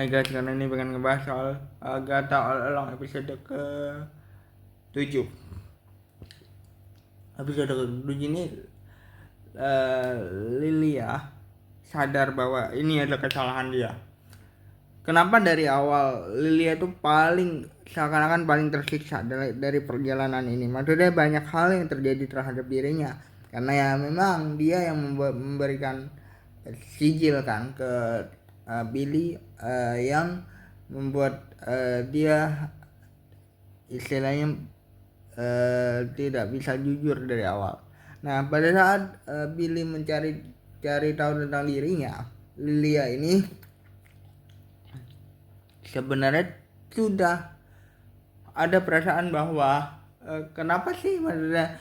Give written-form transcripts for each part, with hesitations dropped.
Hai guys, karena ini pengen ngebahas soal Agatha All Along episode ke 7. Episode ke 7 ini uh, Lilia sadar bahwa ini adalah kesalahan dia. Kenapa dari awal Lilia itu seakan-akan paling tersiksa dari perjalanan ini? Maksudnya banyak hal yang terjadi terhadap dirinya. Karena ya memang dia yang memberikan sijil kan ke Billy yang membuat dia istilahnya tidak bisa jujur dari awal. Nah, pada saat Billy cari tahu tentang dirinya, Lilia ini sebenarnya sudah ada perasaan bahwa kenapa sih maksudnya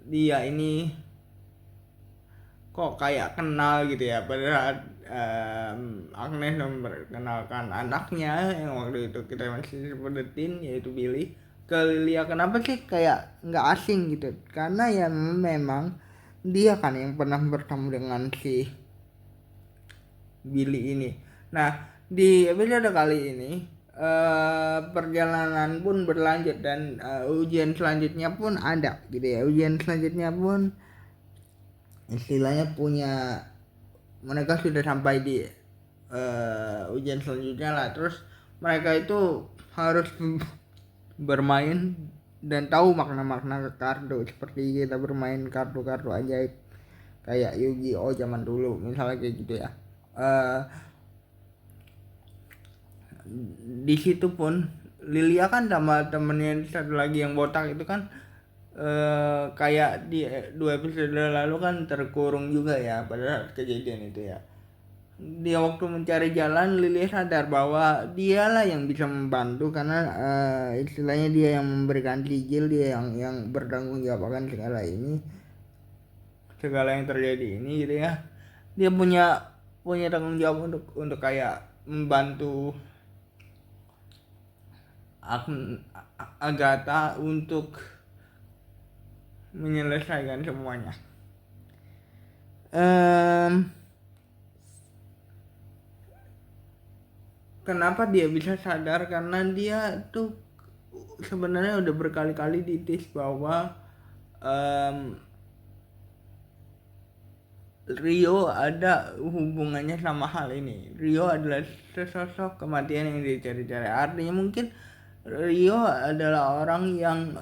dia ini kok kayak kenal gitu ya, padahal Agnes memperkenalkan anaknya yang waktu itu kita masih sebutin yaitu Billy ke Lilia. Kenapa sih kayak nggak asing gitu? Karena ya memang dia kan yang pernah bertemu dengan si Billy ini. Nah, di episode kali ini perjalanan pun berlanjut dan ujian selanjutnya pun ada gitu ya. Ujian selanjutnya pun istilahnya mereka sudah sampai di ujian selanjutnya lah. Terus mereka itu harus bermain dan tahu makna-makna kartu seperti kita bermain kartu-kartu ajaib kayak Yu-Gi-Oh zaman dulu misalnya kayak gitu ya. Di situ pun Lilia kan sama temennya satu lagi yang botak itu kan kayak di 2 episode lalu kan terkurung juga ya pada kejadian itu ya. Dia waktu mencari jalan, Lilia sadar bahwa dialah yang bisa membantu karena istilahnya dia yang memberikan sijil, dia yang bertanggung jawab akan segala yang terjadi ini gitu ya. Dia punya tanggung jawab untuk kayak membantu Agatha untuk menyelesaikan semuanya. Kenapa dia bisa sadar? Karena dia tuh sebenarnya udah berkali-kali ditis bahwa Rio ada hubungannya sama hal ini. Rio adalah sesosok kematian yang dicari-cari. Artinya mungkin Rio adalah orang yang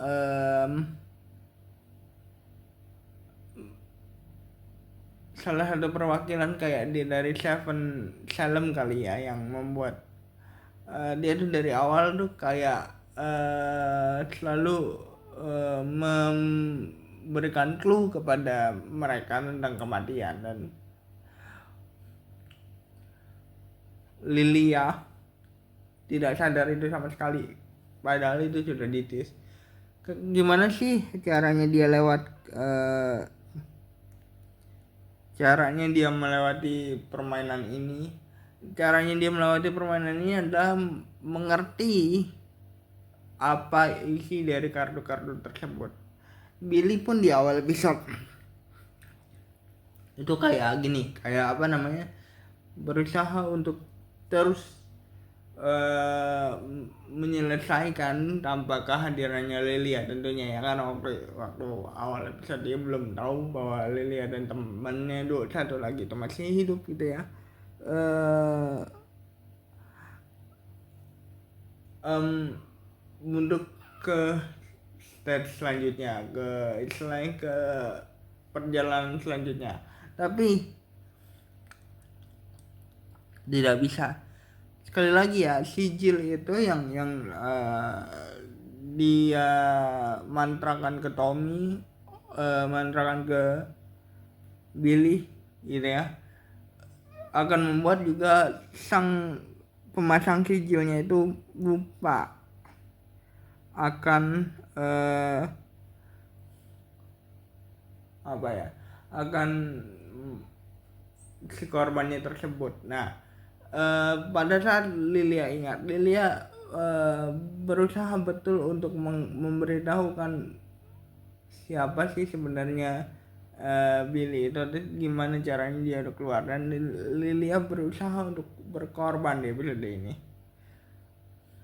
salah satu perwakilan kayak dari Seven Salem kali ya, yang membuat dia tuh dari awal tuh kayak selalu memberikan clue kepada mereka tentang kematian. Dan Lilia tidak sadar itu sama sekali, padahal itu sudah ditis. Gimana sih caranya dia melewati permainan ini? Caranya dia melewati permainan ini adalah mengerti apa isi dari kartu-kartu tersebut. Billy pun di awal episode itu kayak gini, kayak apa namanya, berusaha untuk terus menyelesaikan tanpa kehadirannya Lilia tentunya ya, karena waktu awal episode dia belum tahu bahwa Lilia dan temannya satu lagi itu masih hidup gitu ya. Untuk ke stage selanjutnya, ke perjalanan selanjutnya, tapi tidak bisa. Sekali lagi ya, sijil itu yang dia mantrakan ke Tommy, mantrakan ke Billy gitu ya, akan membuat juga sang pemasang sijilnya itu lupa akan akan si korbannya tersebut. Nah, pada saat Lilia ingat, Lilia berusaha betul untuk memberitahukan siapa sih sebenarnya Billy itu, terus gimana caranya dia untuk keluar, dan Lilia berusaha untuk berkorban di episode ini.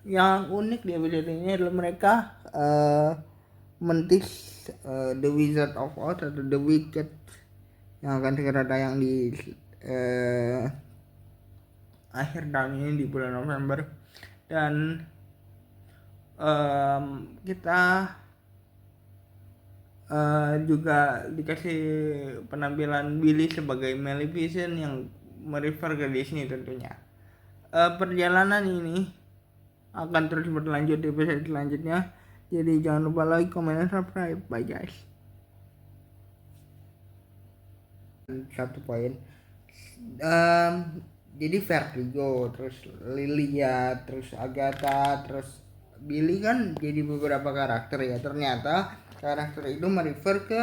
Yang unik di episode ini adalah mereka mentis The Wizard of Oz atau The Wicked yang akan segera tayang di akhir tahun ini di bulan November. Dan kita juga dikasih penampilan Billy sebagai Maleficent yang merefer ke Disney tentunya. Perjalanan ini akan terus berlanjut di episode selanjutnya. Jadi jangan lupa like, comment, dan subscribe. Bye guys. Satu poin. Jadi Vertigo, terus Lilia, terus Agatha, terus Billy kan jadi beberapa karakter ya. Ternyata karakter itu merefer ke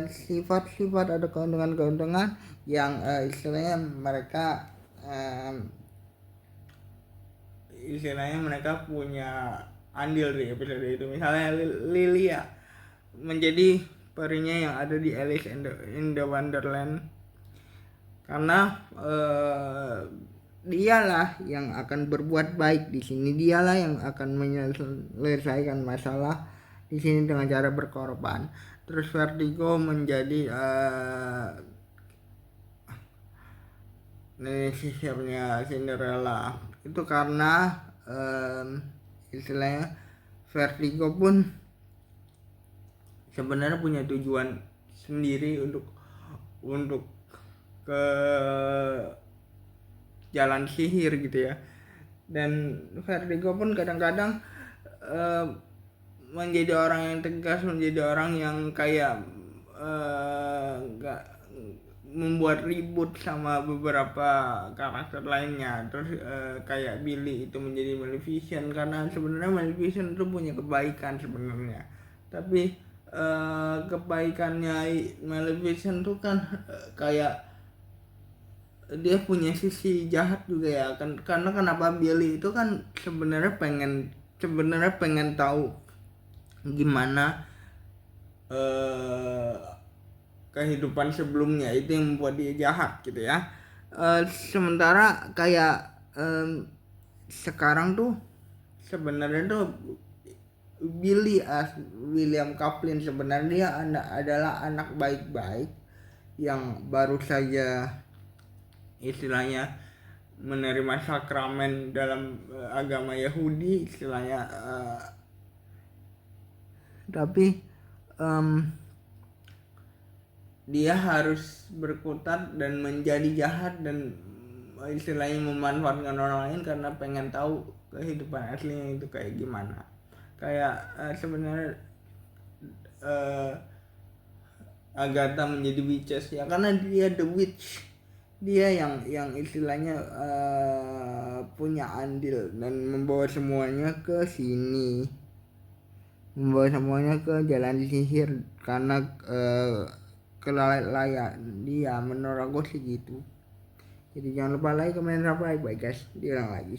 sifat-sifat atau keuntungan-keuntungan yang istilahnya mereka punya andil di episode itu. Misalnya Lilia menjadi perinya yang ada di Alice in the Wonderland, karena dialah yang akan berbuat baik di sini, dialah yang akan menyelesaikan masalah di sini dengan cara berkorban. Terus Vertigo menjadi nenek sisirnya Cinderella, itu karena istilahnya Vertigo pun sebenarnya punya tujuan sendiri untuk ke jalan sihir gitu ya. Dan Vertigo pun kadang-kadang menjadi orang yang tegas, menjadi orang yang kayak nggak membuat ribut sama beberapa karakter lainnya. Terus kayak Billy itu menjadi Maleficent, karena sebenarnya Maleficent itu punya kebaikan sebenarnya, tapi kebaikannya Maleficent tuh kan kayak dia punya sisi jahat juga ya kan. Karena kenapa Billy itu kan sebenarnya pengen tahu gimana kehidupan sebelumnya, itu yang membuat dia jahat gitu ya. Sementara kayak sekarang tuh sebenarnya tuh Billy William Kaplan sebenarnya dia adalah anak baik-baik yang baru saja istilahnya menerima sakramen dalam agama Yahudi istilahnya, tapi dia harus berkutat dan menjadi jahat dan istilahnya memanfaatkan orang lain karena pengen tahu kehidupan aslinya itu kayak gimana. Kayak sebenarnya Agatha menjadi witches ya karena dia the witch, dia yang istilahnya punya andil dan membawa semuanya ke sini, membawa semuanya ke jalan sihir karena kelalaian dia, menurut aku sih gitu. Jadi jangan lupa like, comment, subscribe. Bye guys, diulang lagi.